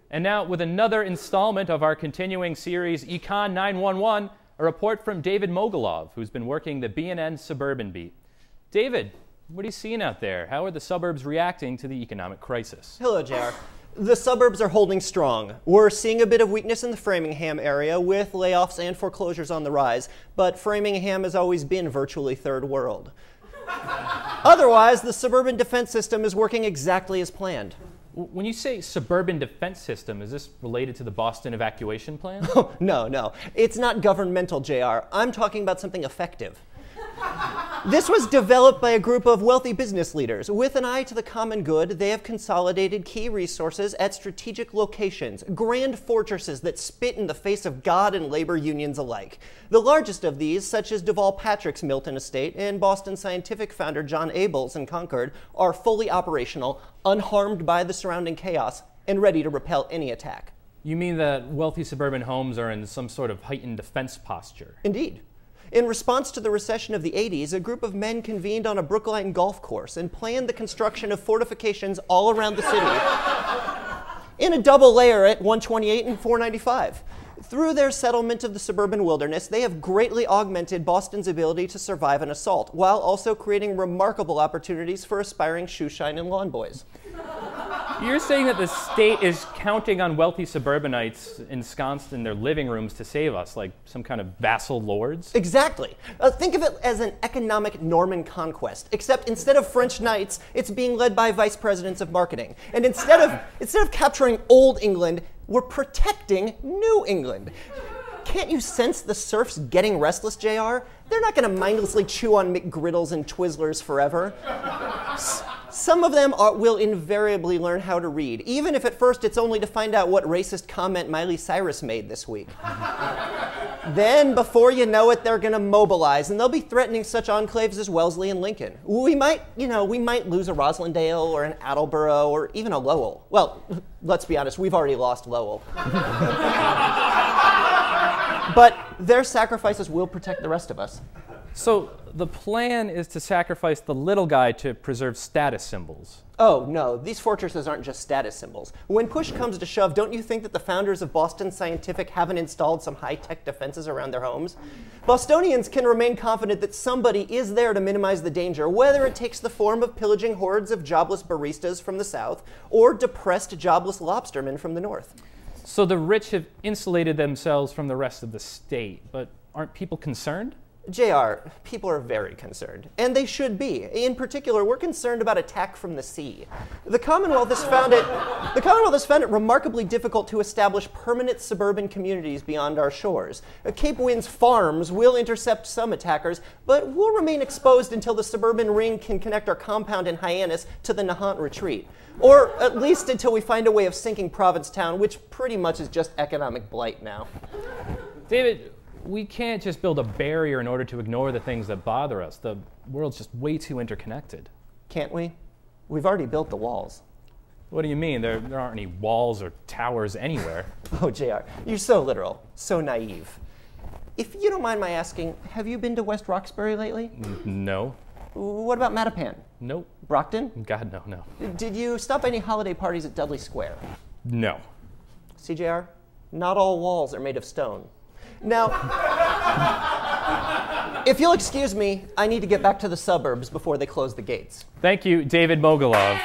And now, with another installment of our continuing series, ECON 911, a report from David Mogolov, who's been working the BNN Suburban beat. David, what are you seeing out there? How are the suburbs reacting to the economic crisis? Hello, JR. The suburbs are holding strong. We're seeing a bit of weakness in the Framingham area with layoffs and foreclosures on the rise, but Framingham has always been virtually third world. Otherwise, the suburban defense system is working exactly as planned. When you say suburban defense system, is this related to the Boston evacuation plan? Oh, no. It's not governmental, JR. I'm talking about something effective. This was developed by a group of wealthy business leaders. With an eye to the common good, they have consolidated key resources at strategic locations, grand fortresses that spit in the face of God and labor unions alike. The largest of these, such as Deval Patrick's Milton Estate and Boston Scientific founder John Abel's in Concord, are fully operational, unharmed by the surrounding chaos, and ready to repel any attack. You mean that wealthy suburban homes are in some sort of heightened defense posture? Indeed. In response to the recession of the 80s, a group of men convened on a Brookline golf course and planned the construction of fortifications all around the city in a double layer at 128 and 495. Through their settlement of the suburban wilderness, they have greatly augmented Boston's ability to survive an assault, while also creating remarkable opportunities for aspiring shoeshine and lawn boys. You're saying that the state is counting on wealthy suburbanites ensconced in their living rooms to save us, like some kind of vassal lords? Exactly. Think of it as an economic Norman conquest, except instead of French knights, it's being led by vice presidents of marketing. And instead of capturing old England, we're protecting New England. Can't you sense the serfs getting restless, JR? They're not going to mindlessly chew on McGriddles and Twizzlers forever. Some of them will invariably learn how to read, even if at first it's only to find out what racist comment Miley Cyrus made this week. Then, before you know it, they're going to mobilize, and they'll be threatening such enclaves as Wellesley and Lincoln. We might lose a Roslindale or an Attleboro or even a Lowell. Well, let's be honest, we've already lost Lowell. But their sacrifices will protect the rest of us. So the plan is to sacrifice the little guy to preserve status symbols. Oh, no. These fortresses aren't just status symbols. When push comes to shove, don't you think that the founders of Boston Scientific haven't installed some high-tech defenses around their homes? Bostonians can remain confident that somebody is there to minimize the danger, whether it takes the form of pillaging hordes of jobless baristas from the south or depressed jobless lobstermen from the north. So the rich have insulated themselves from the rest of the state, but aren't people concerned? JR, people are very concerned, and they should be. In particular, we're concerned about attack from the sea. The Commonwealth has found it remarkably difficult to establish permanent suburban communities beyond our shores. Cape Wind's farms will intercept some attackers, but we'll remain exposed until the suburban ring can connect our compound in Hyannis to the Nahant retreat. Or at least until we find a way of sinking Provincetown, which pretty much is just economic blight now. David, we can't just build a barrier in order to ignore the things that bother us. The world's just way too interconnected. Can't we? We've already built the walls. What do you mean? There aren't any walls or towers anywhere. Oh, JR, you're so literal, so naive. If you don't mind my asking, have you been to West Roxbury lately? No. What about Mattapan? Nope. Brockton? God, no. Did you stop any holiday parties at Dudley Square? No. CJR, not all walls are made of stone. Now, if you'll excuse me, I need to get back to the suburbs before they close the gates. Thank you, David Mogolov.